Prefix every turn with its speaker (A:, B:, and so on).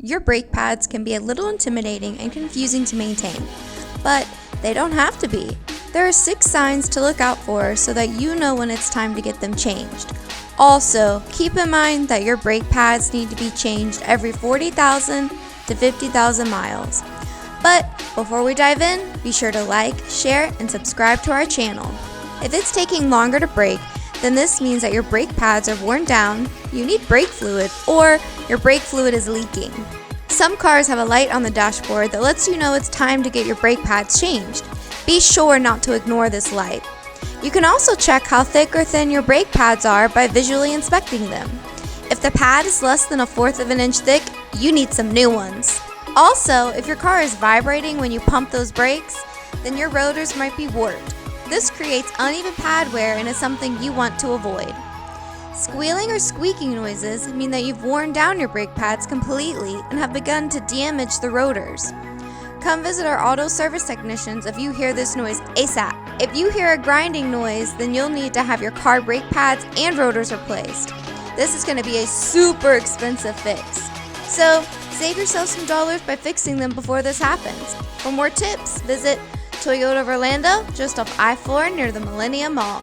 A: Your brake pads can be a little intimidating and confusing to maintain, but they don't have to be. There are 6 signs to look out for so that you know when it's time to get them changed. Also, keep in mind that your brake pads need to be changed every 40,000 to 50,000 miles. But before we dive in, be sure to like, share, and subscribe to our channel. If it's taking longer to brake, then this means that your brake pads are worn down, you need brake fluid, or your brake fluid is leaking. Some cars have a light on the dashboard that lets you know it's time to get your brake pads changed. Be sure not to ignore this light. You can also check how thick or thin your brake pads are by visually inspecting them. If the pad is less than 1/4 of an inch thick, you need some new ones. Also, if your car is vibrating when you pump those brakes, then your rotors might be warped. This creates uneven pad wear and is something you want to avoid. Squealing or squeaking noises mean that you've worn down your brake pads completely and have begun to damage the rotors. Come visit our auto service technicians if you hear this noise ASAP. If you hear a grinding noise, then you'll need to have your car brake pads and rotors replaced. This is going to be a super expensive fix. So, save yourself some dollars by fixing them before this happens. For more tips, visit Toyota of Orlando, just off I-4 near the Millennium Mall.